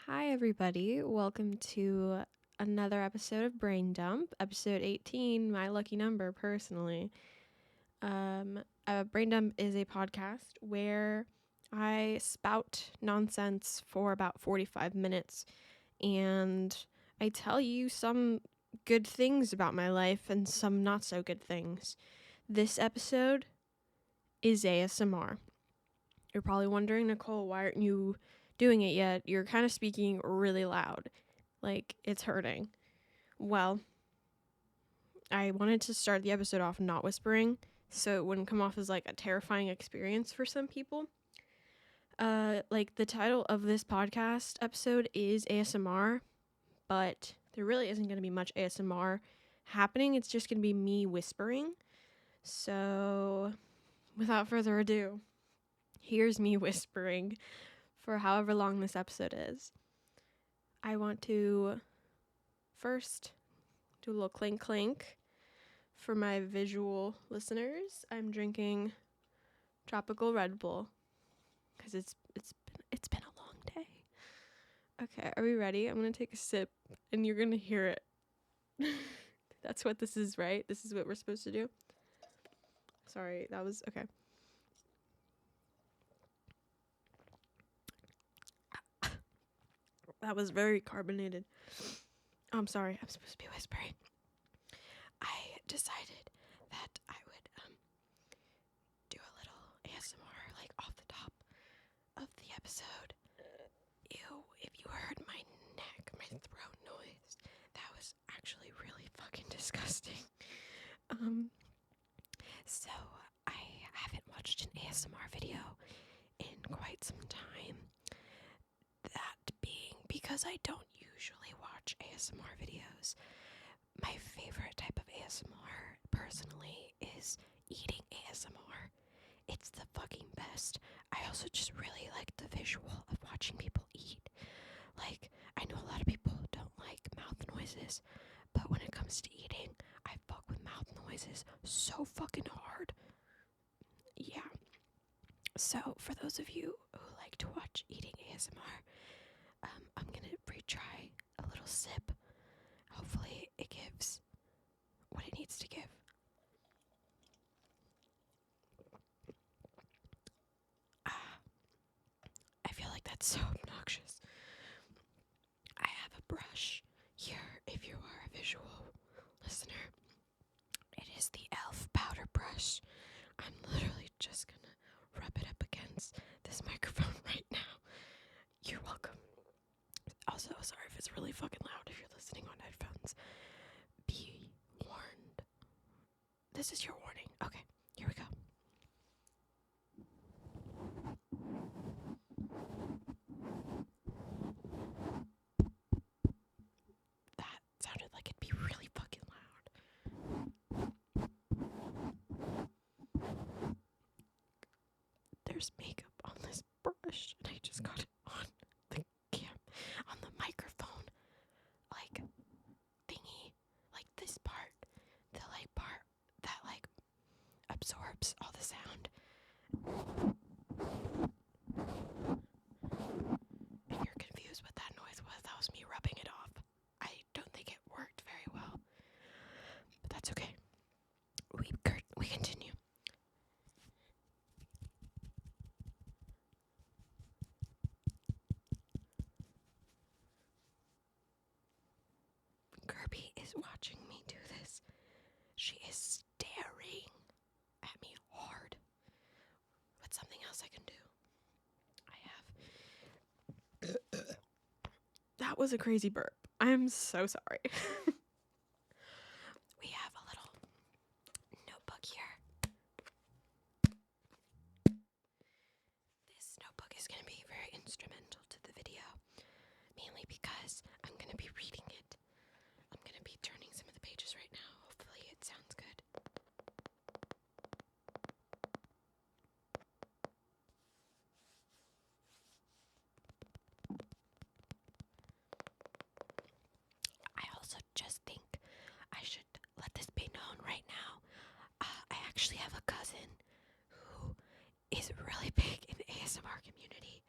Hi, everybody. Welcome to another episode of Brain Dump, episode 18, my lucky number, personally. Brain Dump is a podcast where I spout nonsense for about 45 minutes, and I tell you some good things about my life and some not so good things. This episode is ASMR. You're probably wondering, Nicole, why aren't you doing it yet? You're kind of speaking really loud. Like, it's hurting. Well, I wanted to start the episode off not whispering, so it wouldn't come off as, like, a terrifying experience for some people. The title of this podcast episode is ASMR, but there really isn't going to be much ASMR happening. It's just going to be me whispering. So, without further ado, here's me whispering for however long this episode is. I want to first do a little clink clink for my visual listeners. I'm drinking tropical Red Bull because it's been a long day. Okay, are we ready? I'm gonna take a sip and you're gonna hear it. That's what this is, right? This is what we're supposed to do. Sorry, that was okay. That was very carbonated. Oh, I'm sorry. I'm supposed to be whispering. I decided that I would do a little ASMR like off the top of the episode. Ew, if you heard my neck, my throat noise, that was actually really fucking disgusting. So I haven't watched an ASMR video in quite some time. That being because I don't usually watch ASMR videos. My favorite type of ASMR, personally, is eating ASMR. It's the fucking best. I also just really like the visual of watching people eat. Like, I know a lot of people don't like mouth noises, but when it comes to eating, I fuck with mouth noises so fucking hard. Yeah. So, for those of you who like to watch eating ASMR, I'm gonna retry a little sip. Hopefully it gives what it needs to give. I feel like that's so obnoxious. I have a brush here if you are a visual listener. It is the e.l.f. powder brush. I'm literally just gonna rub it up against this microphone right now. You're welcome. Also, sorry if it's really fucking loud if you're listening on headphones. Be warned. This is your warning. Okay, here we go. That sounded like it'd be really fucking loud. There's makeup on this brush, and I just got it on the microphone, like, thingy, like this part, the like part that like absorbs all the sound. If you're confused what that noise was, that was me rubbing it off. I don't think it worked very well, but that's okay. We continue. Kirby is watching me do this. She is staring at me hard. What's something else I can do? I have... That was a crazy burp. I'm so sorry. We have a little notebook here. This notebook is going to be very instrumental to the video, mainly because I'm going to be reading it. I'm going to be turning some of the pages right now. Hopefully it sounds good. I also just think I should let this be known right now. I actually have a cousin who is really big in the ASMR community.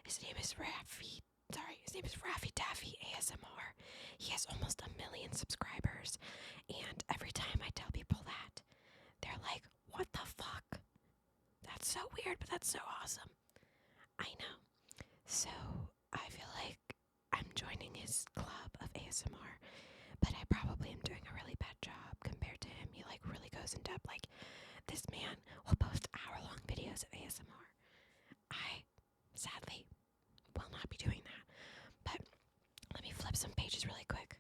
His name is Rafi. Sorry, his name is Raffy Taffy ASMR. He has almost 1 million subscribers, and every time I tell people that, they're like, what the fuck? That's so weird, but that's so awesome. I know. So I feel like I'm joining his club of ASMR, but I probably am doing a really bad job compared to him. He like really goes in depth. Like, this man will post hour-long videos of ASMR. I sadly will not be doing that, but let me flip some pages really quick.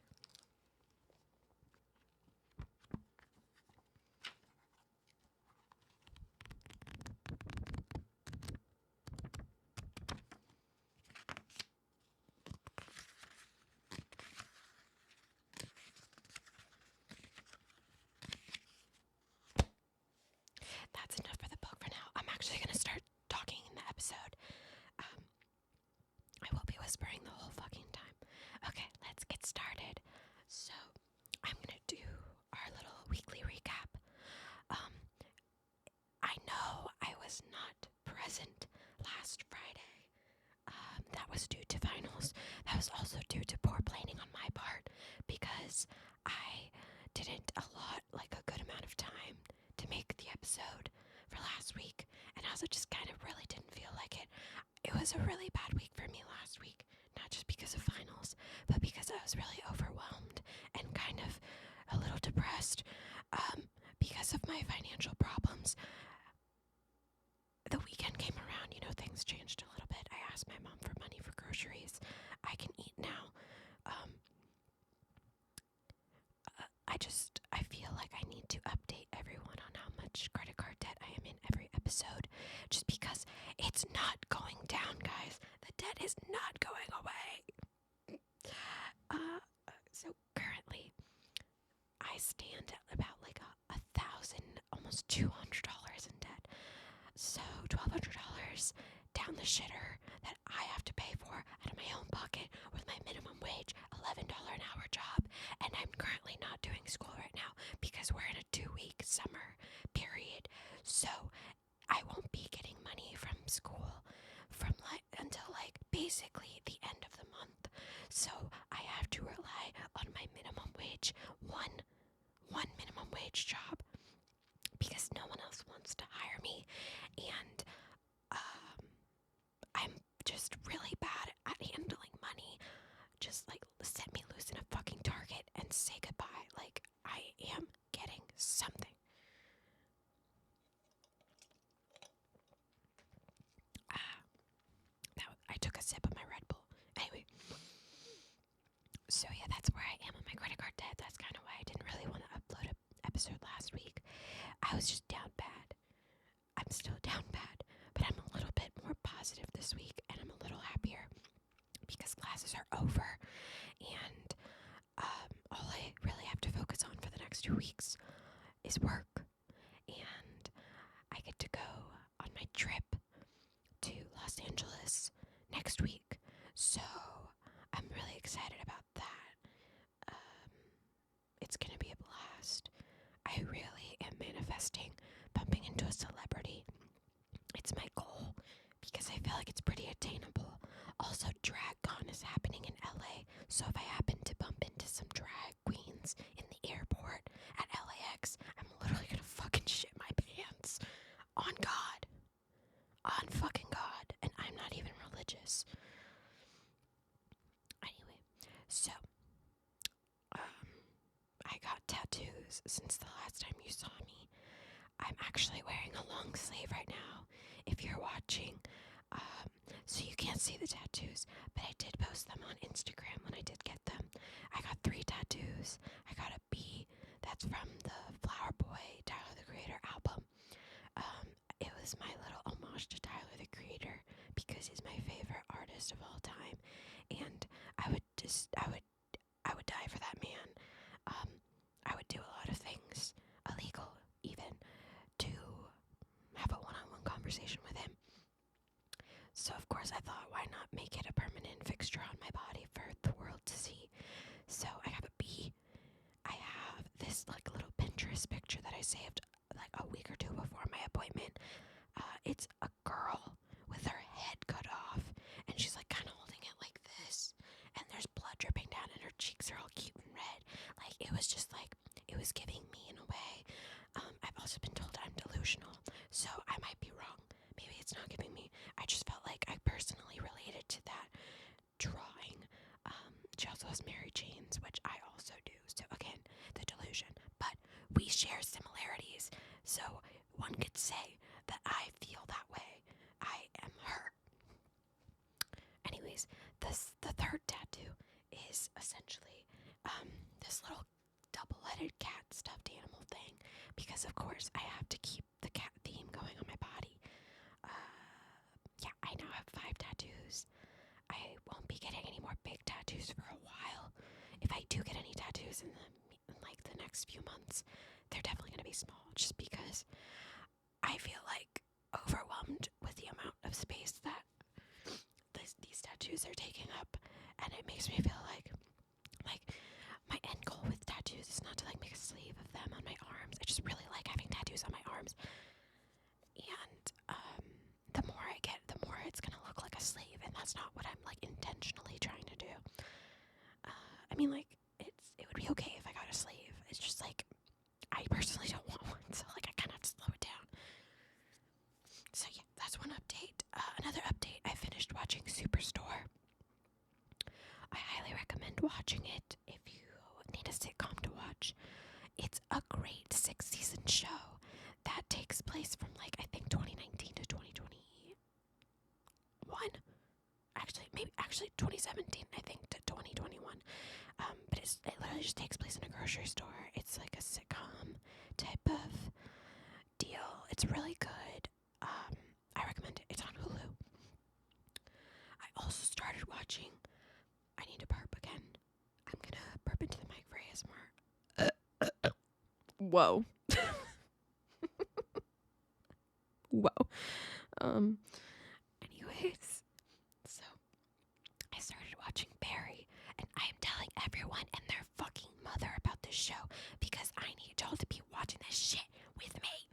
That's enough for the book for now. I'm actually going to start talking in the episode. I will be whispering the whole fucking time. Okay, let's get started. So, I'm going to do our little weekly recap. I know I was not present last Friday. That was due to finals. That was also due to poor planning on my part because I didn't allot like a good amount of time to make the episode for last week, and I also just kind of really didn't feel like it. It was a really bad week for me last week, not just because of finals, but because I was really overwhelmed and kind of a little depressed because of my financial problems. The weekend came around, things changed a little bit. I asked my mom for money for groceries. I can eat now. I feel like I need to update everyone on how much credit card debt I am in every episode, just because it's not going down, guys. The debt is not going away. So currently, I stand at about like $1,000, almost $200 in debt. So $1,200 down the shitter that I have to pay for out of my own pocket with my minimum wage, $11 an hour job, and I'm currently not doing school right now because we're in a 2-week summer period. So I won't be getting money from school until basically the end of the month. So I have to rely on my minimum wage, one minimum wage job, because no one else wants to hire me, and I'm just really bad at handling money. Just set me loose in a fucking Target and say goodbye. I am getting something. I took a sip of my Red Bull. Anyway, so yeah, that's where I am on my credit card debt. That's kind of why I didn't really want to upload an episode last week. I was just down bad. I'm still down bad, but I'm a little bit more positive this week, and I'm a little happier because classes are over, and all I really have to focus on for the next 2 weeks is work, and I get to go on my trip to Los Angeles next week, so I'm really excited about that. It's gonna be a blast. I really am manifesting bumping into a celebrity. It's my goal because I feel like it's pretty attainable. Also, DragCon is happening in LA, so if I happen to bump into some drag queens in the airport at LAX, I'm literally gonna fucking shit my pants. On God. On fucking God. And I'm not even religious. Anyway, so I got tattoos since the last time you saw me. I'm actually wearing a long sleeve right now, if you're watching, so you can't see the tattoos, but I did post them on Instagram when I did get them. I got 3 tattoos. I got a bee that's from the Flower Boy Tyler the Creator album. It was my little homage to Tyler the Creator because he's my favorite artist of all time, and I would die for that man. I would do a lot of things, illegal even, to have a one-on-one conversation with him. So of course I thought, why not make it a permanent fixture on my body for the world to see? So I have a bee. I have this little Pinterest picture that I saved a week or 2 before my appointment. It's a girl with her head cut off, and she's kind of holding it like this, loves Mary Janes, which I also do. So again, the delusion. But we share similarities. So one could say that I feel that way. I am her. Anyways, the third tattoo is essentially this little double-headed cat stuffed animal thing, because of course I have to keep the cat theme going on my body. Yeah, I now have 5 tattoos. I won't be getting any more big tattoos for a while. If I do get any tattoos in the next few months, they're definitely going to be small, just because I feel like overwhelmed with the amount of space that these tattoos are taking up, and it makes me feel like my end goal with tattoos is not to make a sleeve of them on my arms. I just really like having tattoos on my arms, and the more I get, the more it's gonna look like a sleeve, and that's not what I'm intentionally trying to do. I mean, it would be okay if I got a sleeve. It's just I personally don't want one, so I kind of have to slow it down. So yeah, that's one update. Another update, I finished watching Superstore. I highly recommend watching it if you need a sitcom to watch. It's a great 6-season show that takes place from I think 2019 to 2021. Actually 2017 I think to 2021. But it literally just takes place in a grocery store. It's like a sitcom type of deal. It's really good. I recommend it. It's on Hulu. I also started watching. I need to burp again. I'm gonna burp into the mic for ASMR. Whoa. Whoa. Anyways, so I started watching Barry, and I am telling everyone and their fucking mother about this show because I need y'all to be watching this shit with me.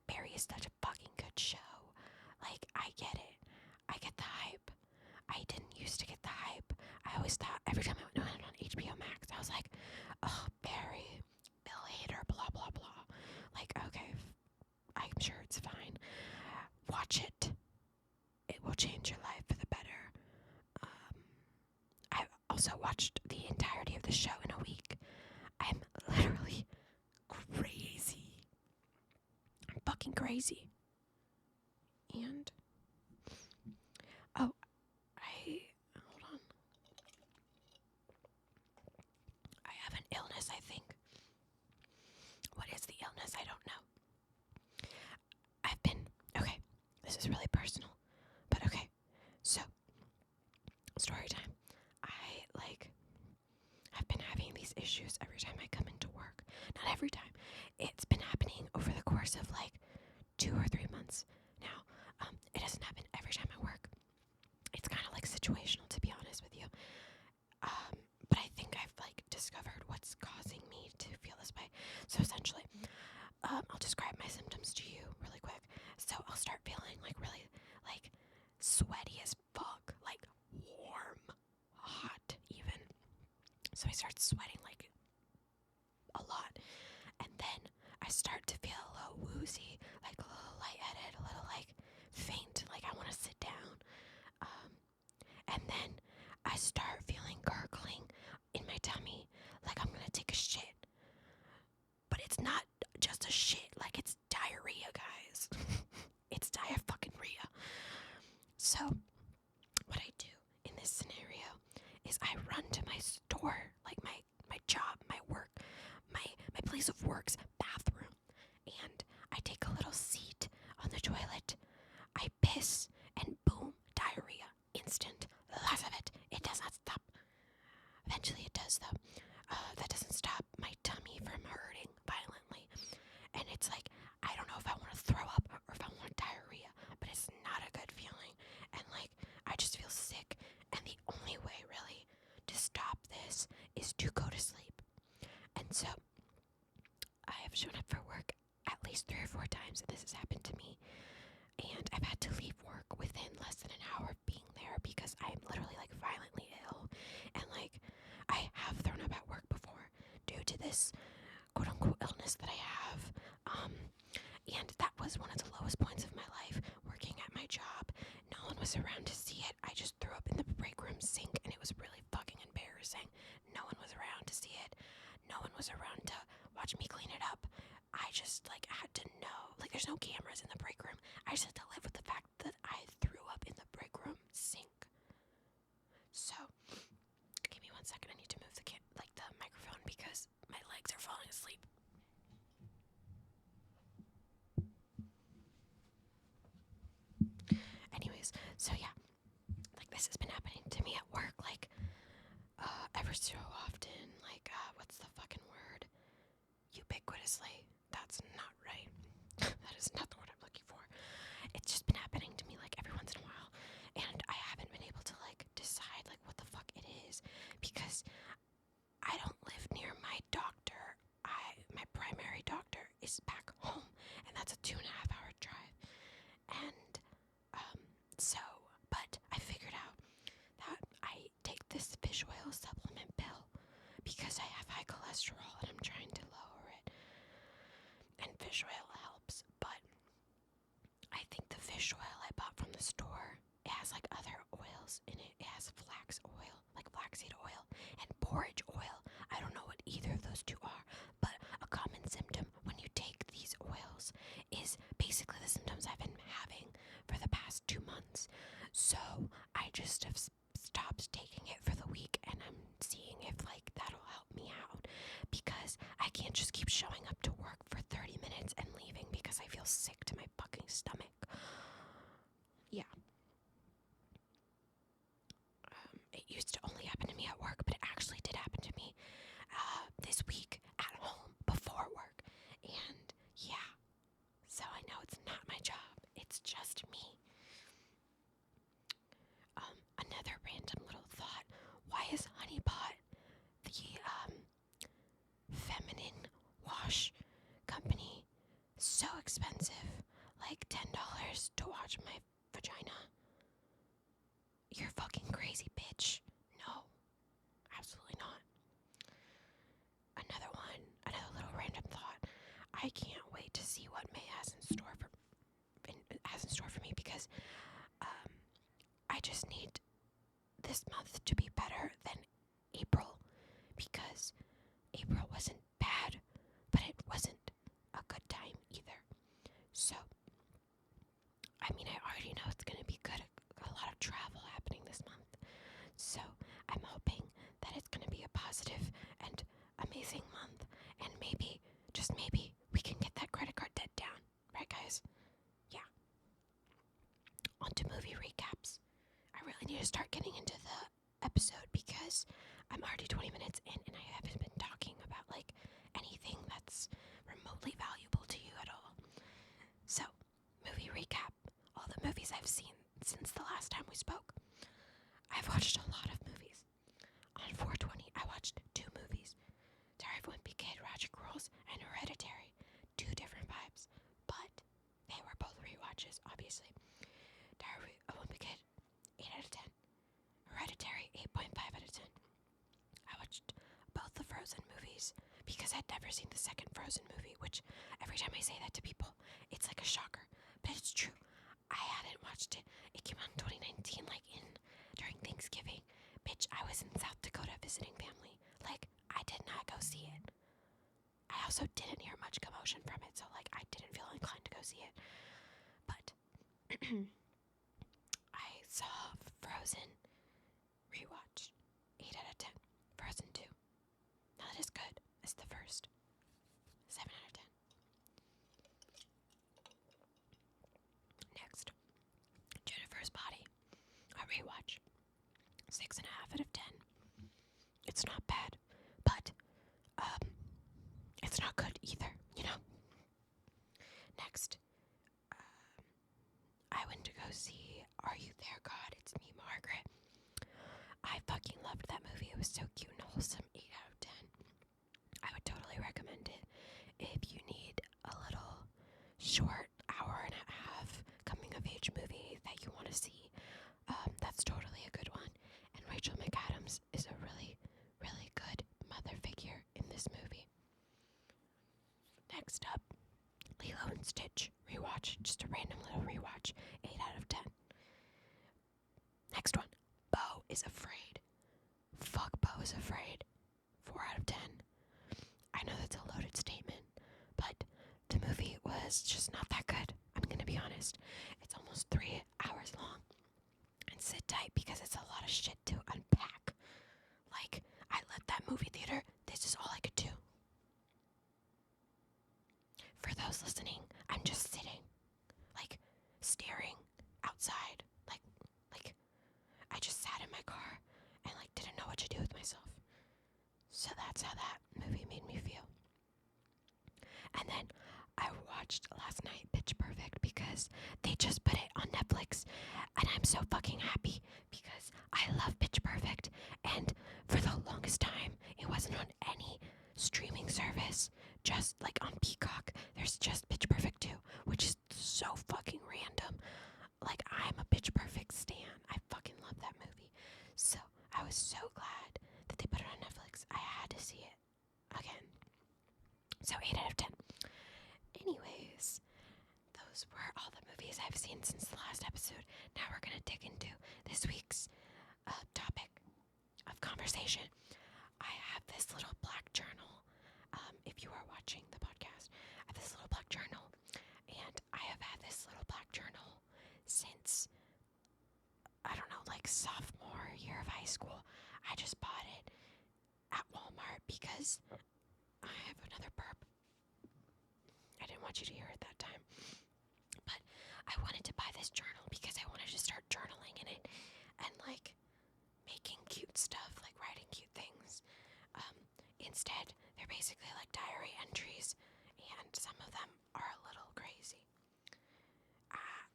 Barry is such a fucking good show. I get it. I get the hype. I didn't used to get the hype. I always thought every time I went on HBO Max, I was like, oh, Barry, Bill Hader, blah, blah, blah. Okay, I'm sure it's fine. Watch it. It will change your life for the better. I also watched the entirety of the show in a week. I'm literally crazy. I'm fucking crazy. And hold on. I have an illness, I think. What is the illness? I don't know. Okay, this is really personal, but okay. So, story time. I've been having these issues every time I come into work. Not every time. It's been happening over the course of 2 or 3 months now. It doesn't happen every time I work. It's kind of situational, to be honest with you. But I think I've discovered what's causing me to feel this way. So essentially, I'll describe my symptoms to you really quick. So I'll start feeling really sweaty as fuck, warm, hot even. So I start sweating a lot, and then I start to feel a little woozy, a little lightheaded, a little faint, I want to sit down. And then I start feeling gurgling in my tummy, I'm gonna take a shit. But it's not just a shit, it's diarrhea, guys. It's diarrhea. So what I do in this scenario is I run to my store, my job, my work, my place of work's bathroom, and I take a little seat on the toilet. I piss, and boom, diarrhea, instant, lots of it. It does not stop. Eventually it does, though. That doesn't stop my tummy from hurting violently, and it's I don't know if I want to throw up or if I want diarrhea, but it's not a good feeling, and I just feel sick, and the only way really to stop this is to go to sleep. And so I have shown up for work at least 3 or 4 times, and this has happened to me, and I've had to leave work within less than an hour of being there because I'm literally violently ill, and I have thrown up at work before due to this quote-unquote illness that I have, and that was one of the lowest points of my life, working at my job. No one was around to see it. I just threw up in the break room sink, and it was really fucking embarrassing. no cameras in the break room. I just had to live with the fact that I threw up in the break room sink. So, give me 1 second. I need to move the microphone because my legs are falling asleep. Anyways, so yeah, like this has been happening to me at work, like ever so often. Like what's the fucking word? Ubiquitously. That's not right. That is not the word I'm looking for. It's just been happening to me like every once in a while, and I haven't been able to like decide like what the fuck it is, because I don't live near my doctor. My primary doctor is back home, and that's a 2.5 hour drive. And but I figured out that I take this fish oil supplement pill because I have high cholesterol and I'm trying to lower it. And fish oil helps, but I think the fish oil I bought from the store, it has like other oils in it. It has flax oil, like flaxseed oil, and borage oil. I don't know what either of those two are, but a common symptom when you take these oils is basically the symptoms I've been having for the past 2 months. So I just have stopped taking it for the week, and I'm seeing if like that'll help me out, because I can't just keep showing up to work for 30 minutes and leaving because I feel sick to my fucking stomach. Yeah. It used to only happen to me at work, but it actually did happen to me this week at home before work. And yeah, so I know it's not my job, it's just me. Another random little thought, why is Honey Pot the feminine wash company so expensive? Like $10 to wash my vagina? You're fucking crazy, bitch. No, absolutely not. Another little random thought. I can't wait to see what May has in store for me, because I just need this month to be better than April, because April wasn't bad, but it wasn't a good time either. So, I mean, I already know it's going to be good. A lot of travel happening this month. So, I'm hoping that it's going to be a positive and amazing month. And maybe, just maybe, we can get that credit card debt down. Right, guys? Yeah. On to movie recaps. I really need to start getting into the episode because I'm already 20 minutes in and I haven't been talking about like anything that's remotely valuable to you at all. So, movie recap. All the movies I've seen since the last time we spoke. I've watched a lot of movies. On 420, I watched 2 movies. Diary of a Wimpy Kid, Roger Rules, and Hereditary. 2 different vibes, but they were both rewatches, obviously. Diary of a Wimpy Kid, 8 out of 10. Hereditary, 8.5 out of 10. I watched both the Frozen movies because I'd never seen the second Frozen movie, which every time I say that to people, it's like a shocker. But it's true. I hadn't watched it. It came out in 2019, like during Thanksgiving. Bitch, I was in South Dakota visiting family. Like, I did not go see it. I also didn't hear much commotion from it, so like I didn't feel inclined to go see it. But I saw Frozen rewatch, 8 out of 10. Frozen 2, not as good as the first, 7 out of 10. Next, Jennifer's Body, a rewatch, 6.5 out of 10. It's not bad, but it's not good either, you know? Next, I went to go see Are You There, God? It's Me, Margaret. I fucking loved that movie. It was so cute and wholesome. 8 out of 10. I would totally recommend it if you need a little short hour and a half coming of age movie that you want to see. That's totally a good one. And Rachel McAdams is a really, really good mother figure in this movie. Next up, Lilo and Stitch rewatch. Just a random little rewatch. 8 out of 10. Next one, Beau is Afraid. Fuck, Beau is Afraid. 4 out of 10. I know that's a loaded statement, but the movie was is just not that good. I'm gonna be honest. It's almost 3 hours long. And sit tight because it's a lot of shit to unpack. Like, I left that movie theater. This is all I could do. For those listening, I'm just sitting, like, staring outside. Like, I just sat in my car and, like, didn't know what to do with myself. So that's how that movie made me feel. And then I watched last night Pitch Perfect because they just put it on Netflix, and I'm so fucking happy because I love Pitch Perfect, and for the longest time it wasn't on any streaming service, just like on Peacock. There's just Pitch Perfect 2, which is so fucking random. Like, I'm a Pitch Perfect stan. I fucking love that movie. So I was so glad that they put it on Netflix. I had to see it again. So 8 out of 10. Anyways, those were all the movies I've seen since the last episode. Now we're going to dig into this week's topic of conversation. I have this little black journal. If you are watching the podcast, I have this little black journal. And I have had this little black journal since, I don't know, like sophomore year of high school. I just bought it at Walmart because I have another burp. I didn't want you to hear it that time. But I wanted to buy this journal because I wanted to start journaling in it and, like, making cute stuff, like writing cute things. Instead, they're basically like diary entries, and some of them are a little crazy.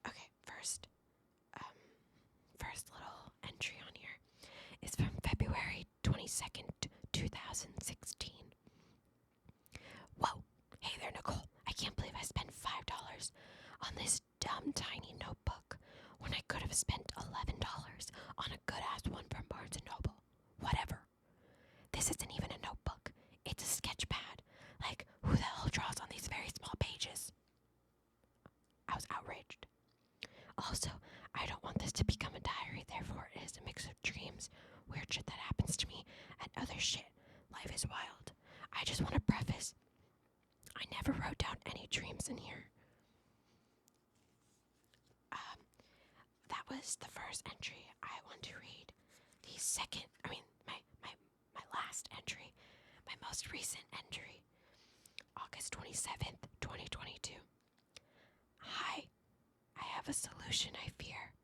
Okay, first little entry on here is from February 22nd, 2016. Whoa, hey there, Nicole. I can't believe I spent $5 on this dumb tiny notebook when I could have spent $11 on a good-ass one from Barnes & Noble. Whatever. This isn't even a notebook. It's a sketch pad. Like, who the hell draws on these very small pages? I was outraged. Also, I don't want this to become a diary, therefore it is a mix of dreams, weird shit that happens to me, and other shit. Life is wild. I just want to preface, I never wrote down any dreams in here. That was the first entry. I want to read the second, my last entry, my most recent entry, August 27th, 2022. Hi, I have a solution, I fear.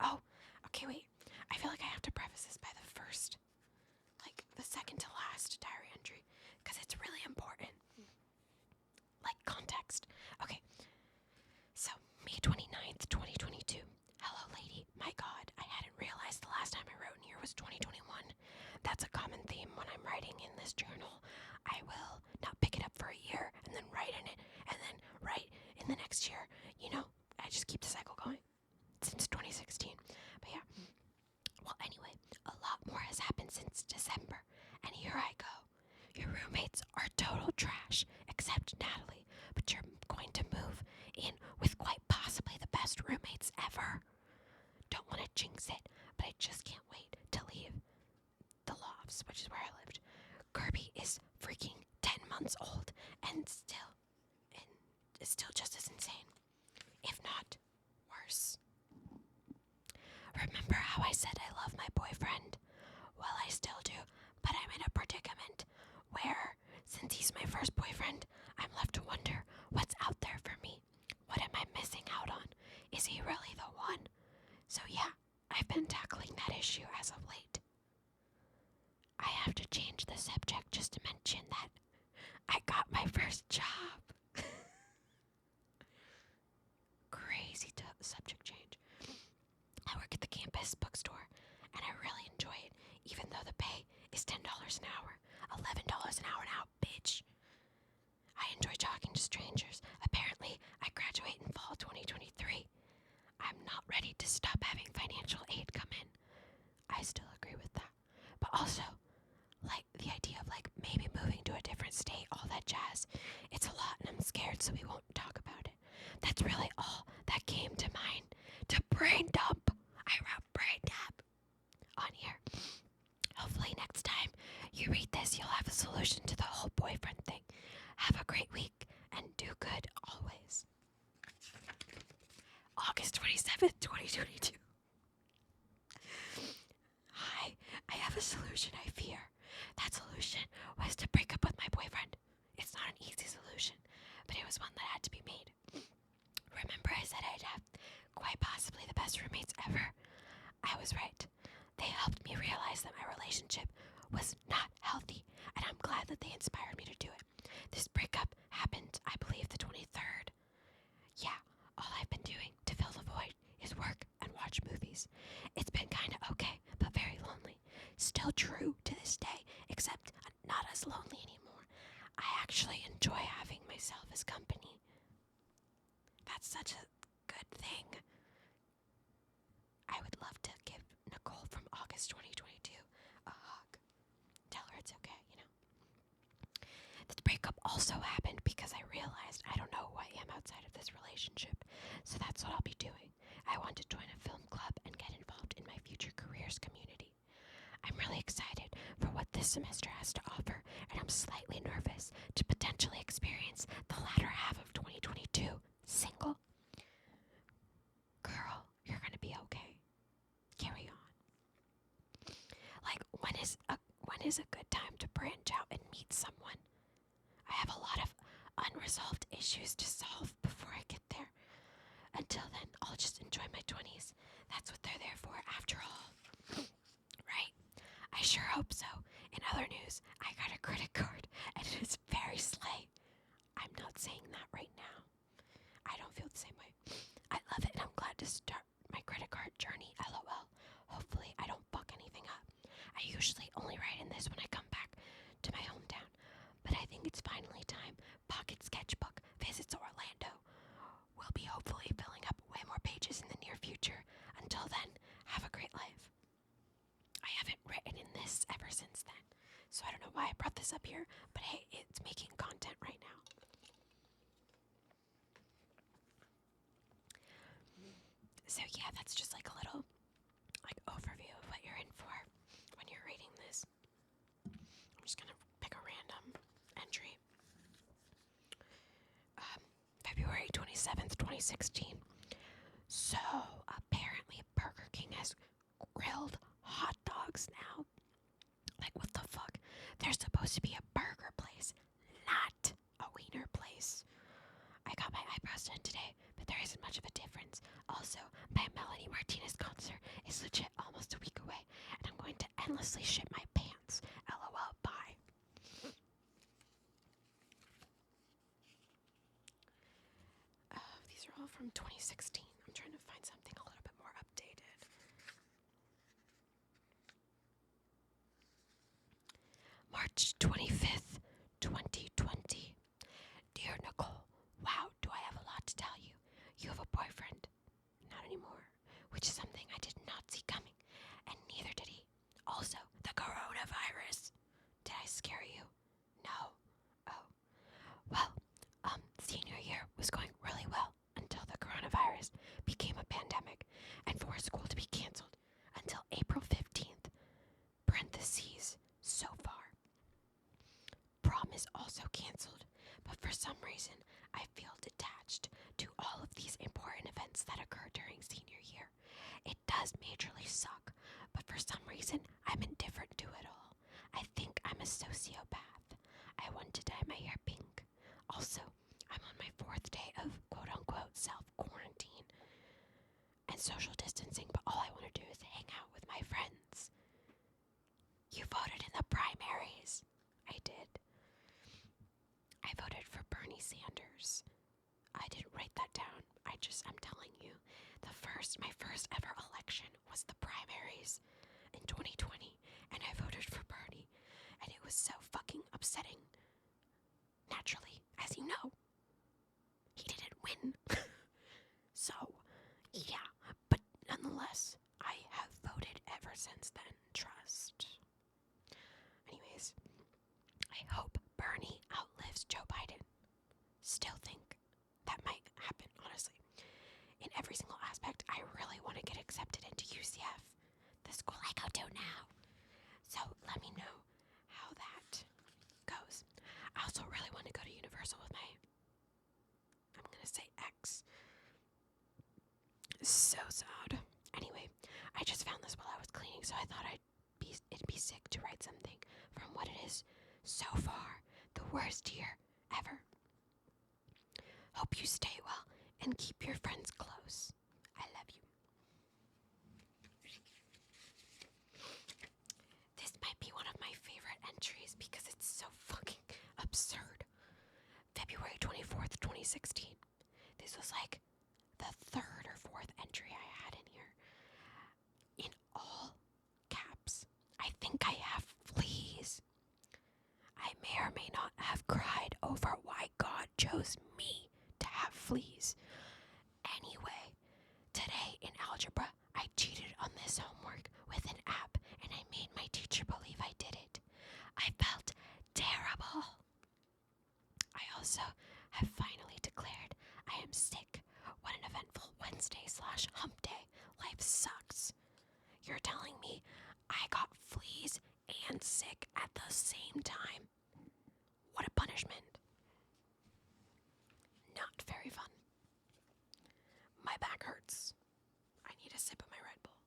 Oh, okay, wait. I feel like I have to preface this by the second to last diary entry, because it's really important. Like, context. Okay, so May 29th, 2022. Hello, lady. My God, I hadn't realized the last time I wrote in here was 2021. That's a common theme when I'm writing in this journal. I will not pick it up for a year and then write in it, and then write in the next year. You know, I just keep the cycle going since 2016. But yeah. Well, anyway, a lot more has happened since December, and here I go. Your roommates are total trash, except Natalie, but you're going to move in with quite possibly the best roommates ever. Don't want to jinx it, but I just can't wait to leave the lofts, which is where I lived. Kirby is freaking 10 months old and is still just as insane, if not worse. Remember how I said I love my boyfriend? Well, I still do, but I'm in a predicament where, since he's my first boyfriend, I'm left to wonder what's out there for me. What am I missing out on? Is he really the one? So yeah, I've been tackling that issue as of late. I have to change the subject just to mention that I got my first job. Crazy subject change. I work at the campus bookstore, and I really enjoy it, even though the pay is $10 an hour. $11 an hour now, bitch. I enjoy talking to strangers. Apparently, I graduate in fall 2023. I'm not ready to stop having financial aid come in. I still agree with that. But also, like, the idea of, like, maybe moving to a different state, all that jazz. It's a lot, and I'm scared, so we won't talk about it. That's really all that came to mind. To brain dump. I wrote brain dump on here. Hopefully next time you read this, you'll have a solution to the whole boyfriend thing. Have a great week, and do good always. August 27th, 2022. Hi, I have a solution I fear. That solution was to break up with my boyfriend. It's not an easy solution, but it was one that had to be made. Remember I said I'd have quite possibly the best roommates ever? I was right. They helped me realize that my relationship was not healthy, and I'm glad that they inspired me to do it. This breakup happened, I believe, the 23rd. Yeah, all I've been doing to fill the void is work and watch movies. It's been kinda okay, but very lonely. Still true to this day, except not as lonely anymore. I actually enjoy having myself as company. That's such a good thing. I would love to give Nicole from August 2022 a hug. Tell her it's okay, The breakup also happened because I realized I don't know who I am outside of this relationship, so that's what I'll be doing. I want to join a film club and get involved in my future careers community. I'm really excited for what this semester has to offer, and I'm slightly nervous to potentially experience the latter half of 2022 single. Girl, you're gonna be okay. Carry on. Like, when is a good time to branch out and meet someone? I have a lot of unresolved issues to solve before I get there. Until then, I'll just enjoy my 20s. That's what they're there for, after all. Right? I sure hope so. In other news, I got a credit card, and it is very slay. I'm not saying that right now. I don't feel the same way. I love it, and I'm glad to start my credit card journey, LOL. Hopefully, I don't fuck anything up. I usually only write in this when I come back to my hometown, but I think it's finally time. Pocket Sketchbook visits Orlando. We'll be hopefully filling up way more pages in the near future. Until then, have a great life. I haven't written in this ever since then, so I don't know why I brought this up here, but hey, it's making content right now. So yeah, that's just like a little overview of what you're in for when you're reading this. I'm just gonna pick a random entry. February 27th, 2016. So apparently Burger King has grilled hot dogs now. Like, what the fuck? There's supposed to be a burger place, not a wiener place. I got my eyebrows done today, but there isn't much of a difference. Also, my Melanie Martinez concert is legit almost a week away, and I'm going to endlessly shit my pants. LOL, bye. These are all from 2016. I'm trying to find something a little bit more updated. March 25th, 2020. Dear Nicole, wow, do I have a lot to tell you. You have a boyfriend. Not anymore, which is something I did not see coming, and neither did he. Also, the coronavirus. Did I scare you? No. Oh. Well, senior year was going really well until the coronavirus became a pandemic and forced school to be canceled until April 15th. Parentheses, so far. Prom is also canceled, but for some reason, I feel detached to all of these important events that occur during senior year. It does majorly suck, but for some reason, I'm indifferent to it all. I think I'm a sociopath. I want to dye my hair pink. Also, I'm on my 4th day of quote-unquote self-quarantine and social distancing, but all I want to do is hang out with my friends. You voted in the primaries. I did. I voted for Bernie Sanders. I didn't write that down. I'm telling you. My first ever election was the primaries in 2020, and I voted for Bernie, and it was so fucking upsetting. Naturally, as you know, he didn't win. So, yeah, but nonetheless, I have voted ever since then. Trust. Anyways, I hope Bernie outlives Joe Biden. Still think that might happen, honestly. In every single aspect, I really want to get accepted into UCF, the school I go to now. so sad. Anyway, I just found this while I was cleaning, so I thought it'd be sick to write something from what it is so far the worst year ever. Hope you stay well and keep your friends close. I love you. This might be one of my favorite entries because it's so fucking absurd. February 24th, 2016. This was like the third or fourth entry I had in here. In all caps, I think I have fleas. I may or may not have cried over why God chose me to have fleas. Anyway, today in algebra, I cheated on this homework with an app and I made my teacher believe I did it. I felt terrible. I also have finally declared I am sick. What an eventful Wednesday/hump day. Life sucks. You're telling me I got fleas and sick at the same time? What a punishment. Not very fun. My back hurts. I need a sip of my Red Bull.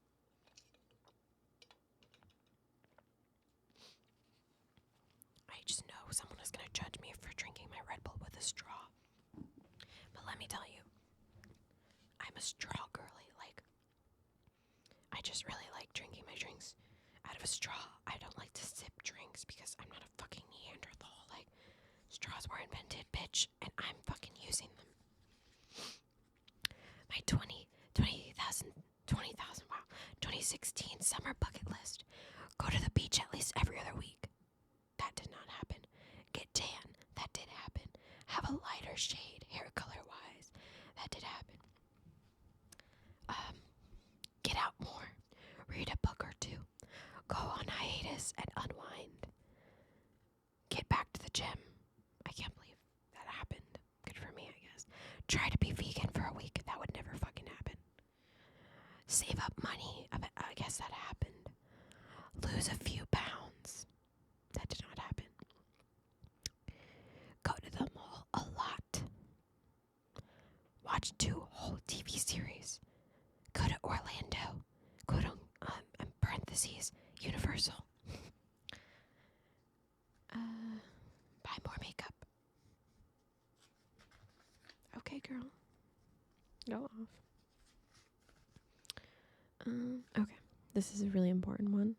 I just know someone is going to judge me for drinking my Red Bull with a straw. But let me tell you, I'm a straw girly. I just really like drinking my drinks out of a straw. I don't like to sip drinks because I'm not a fucking Neanderthal. Straws were invented, bitch, and I'm fucking using them. My 2016 summer bucket list. Go to the beach at least every other week. That did not happen. Get tan. That did happen. Have a lighter shade, hair color-wise. That did happen. Get out more. Read a book or two. Go on hiatus and unwind. Get back to the gym. I can't believe that happened. Good for me, I guess. Try to be vegan for a week. That would never fucking happen. Save up money. I guess that happened. Lose a few pounds. That did not happen. Go to the mall a lot. Watch 2 whole TV series. Go to Orlando. Go to, in parentheses, Universal. Buy more makeup. Okay, girl. Go off. Okay. This is a really important one.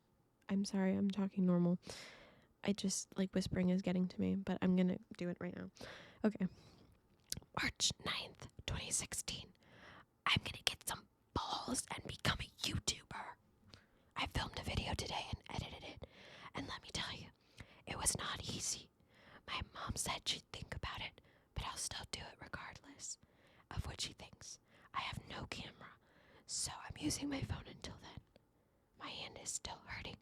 I'm sorry, I'm talking normal. I just, whispering is getting to me, but I'm gonna do it right now. Okay. March 9th, 2016. I'm gonna get some balls and become a YouTuber. I filmed a video today and edited it, and let me tell you, it was not easy. My mom said she'd think about it, but I'll still do it regardless of what she thinks. I have no camera, so I'm using my phone until then. My hand is still hurting,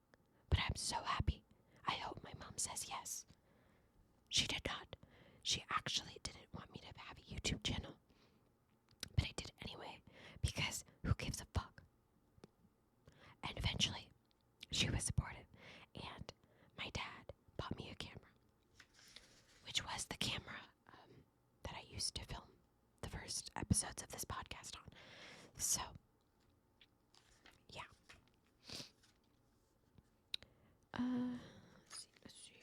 but I'm so happy. I hope my mom says yes. She did not. She actually didn't want me to have a YouTube channel, but I did anyway, because who gives a fuck? And eventually, she was supportive, and my dad bought me a camera, which was the camera that I used to film the first episodes of this podcast on. So, yeah. Let's see.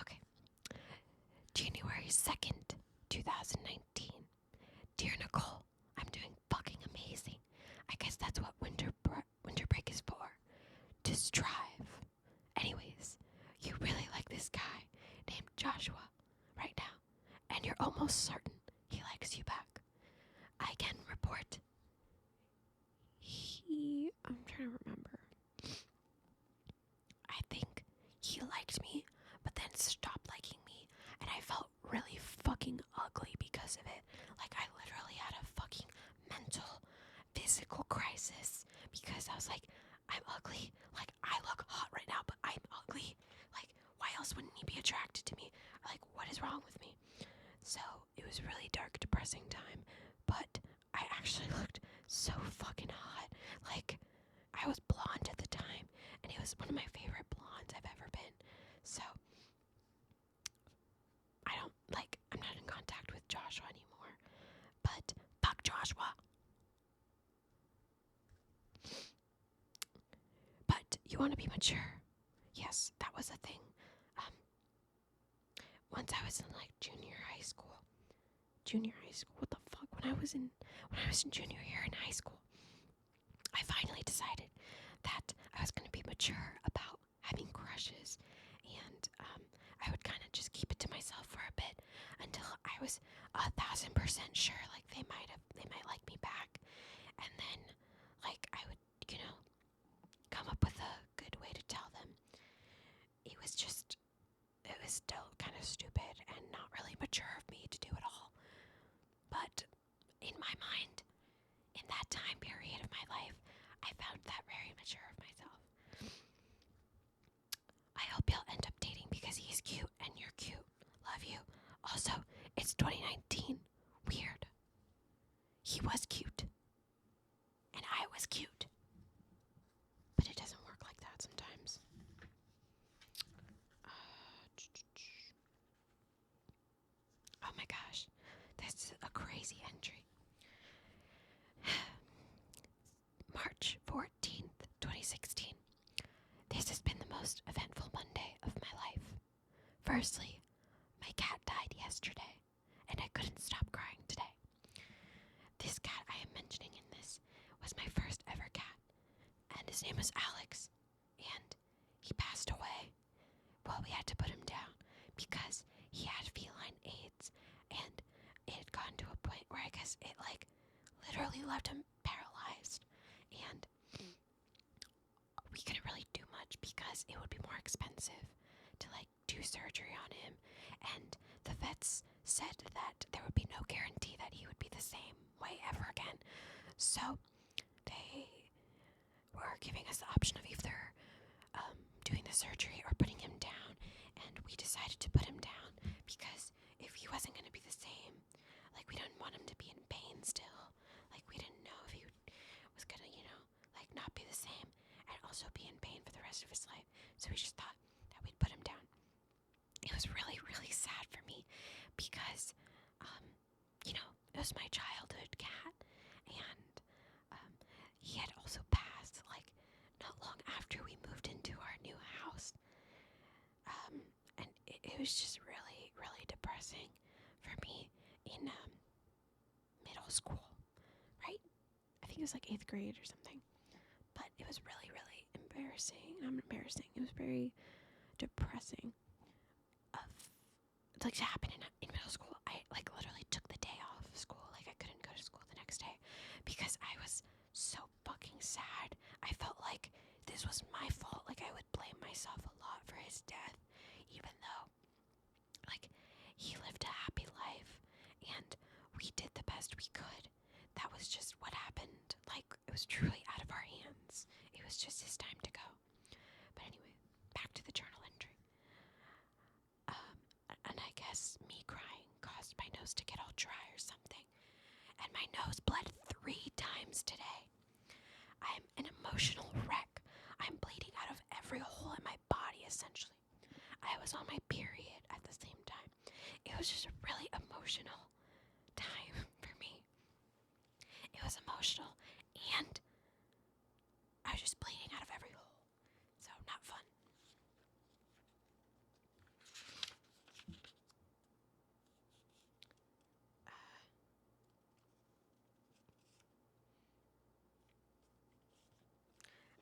Okay. January 2nd, 2019. Dear Nicole, I'm doing fucking amazing. I guess that's what winter break is for. To strive. Anyways, you really like this guy named Joshua right now, and you're almost certain he likes you back. I can report. I'm trying to remember. I think he liked me, but then stopped liking me, and I felt really fucking ugly because of it. I literally had a fucking mental, physical crisis because I was like, I'm ugly. I look hot right now, but I'm ugly. Why else wouldn't he be attracted to me? What is wrong with me? So it was really dark, depressing time, but I actually looked so fucking hot. I was blonde at the time, and he was one of my favorite blondes I've ever been. So I'm not in contact with Joshua anymore, but fuck Joshua. You want to be mature. Yes, that was a thing. Once I was in like junior high school. What the fuck? When I was in junior year in high school, I finally decided that I was going to be mature about having crushes, and I would kind of just keep it to myself for a bit until I was 1,000% sure like they might like me back, and then like I would come up with a good way to tell them. It was still kind of stupid and not really mature of me to do it all, but in my mind, in that time period of my life, I found that very mature of myself. I hope you'll end up dating because he's cute and you're cute. Love you. Also, it's 2019. Weird. He was cute. And I was cute. But it doesn't work like that sometimes. Oh my gosh. This is a crazy entry. March 14th, 2016. This has been the most eventful Monday of my life. Firstly, my cat died yesterday, and I couldn't stop crying today. This cat I am mentioning in this was my first ever cat, and his name was Alex, and he passed away. Well, we had to put him down because he had feline AIDS, and it had gotten to a point where I guess it literally left him paralyzed, and we couldn't really do much because it would be more expensive to do surgery on him, and the vets said that there would be no guarantee that he would be the same way ever again. So they were giving us the option of either doing the surgery or putting him down, and we decided to put him down because if he wasn't going to be the same, we didn't want him to be in pain still. We didn't know if he was going to, not be the same and also be in pain for the rest of his life. So we just thought that we'd put him down. It was really, really sad for me because, it was my childhood cat, and he had also passed, not long after we moved into our new house. And it was just really, really depressing for me in middle school, right? I think it was 8th grade or something. But it was really, really embarrassing. It was very depressing to happen in middle school. I literally took the day off of school. I couldn't go to school the next day because I was so fucking sad. I felt like this was my fault. I would blame myself a lot for his death, even though he lived a happy life and we did the best we could. That was just what happened. It was truly out of our hands. It was just his time to go. But anyway, back to the journal entry. And I guess me crying caused my nose to get all dry or something. And my nose bled 3 times today. I'm an emotional wreck. I'm bleeding out of every hole in my body, essentially. I was on my period at the same time. It was just a really emotional time for me. It was emotional, and I was just bleeding out of every hole. So, not fun.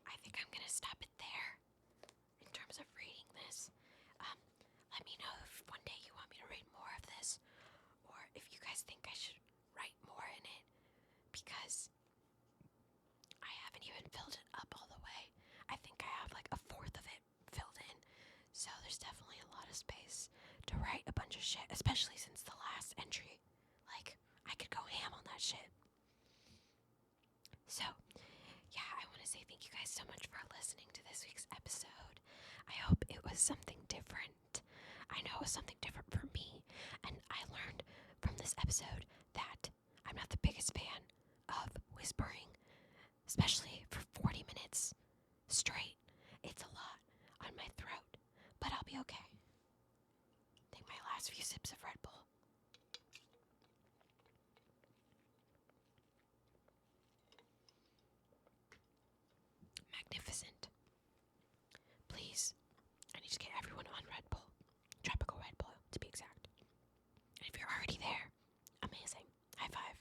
I think I'm going to stop it there in terms of reading this. Let me know if one day you want me to read more of this, or if you guys think I should write more in it, because I haven't even filled it up all the way. I think I have 1/4 of it filled in, so there's definitely a lot of space to write a bunch of shit, especially since the last entry. I could go ham on that shit. So, yeah, I want to say thank you guys so much for listening to this week's episode. I hope it was something different. I know it was something different for me, and I learned from this episode that I'm not the biggest fan of whispering, especially for 40 minutes straight. It's a lot on my throat, but I'll be okay. Take my last few sips of Red Bull. Magnificent. just get everyone on Red Bull. Tropical Red Bull, to be exact. And if you're already there, amazing. High five.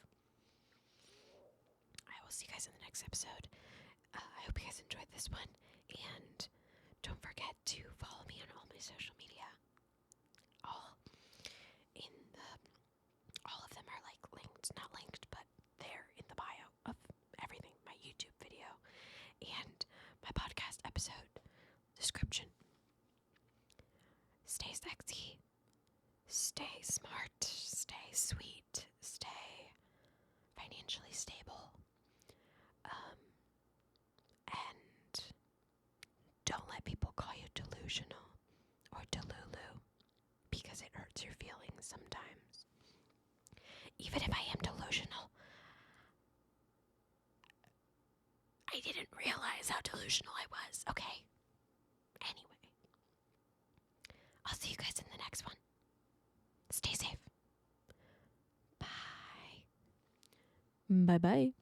I will see you guys in the next episode. I hope you guys enjoyed this one. And don't forget to follow me on all my social media. All of them are like linked, not linked, but they're in the bio of everything. My YouTube video and my podcast episode description. Stay sexy, stay smart, stay sweet, stay financially stable, and don't let people call you delusional or delulu, because it hurts your feelings sometimes. Even if I am delusional, I didn't realize how delusional I was, okay? Anyway, I'll see you guys in the next one. Stay safe. Bye. Bye-bye.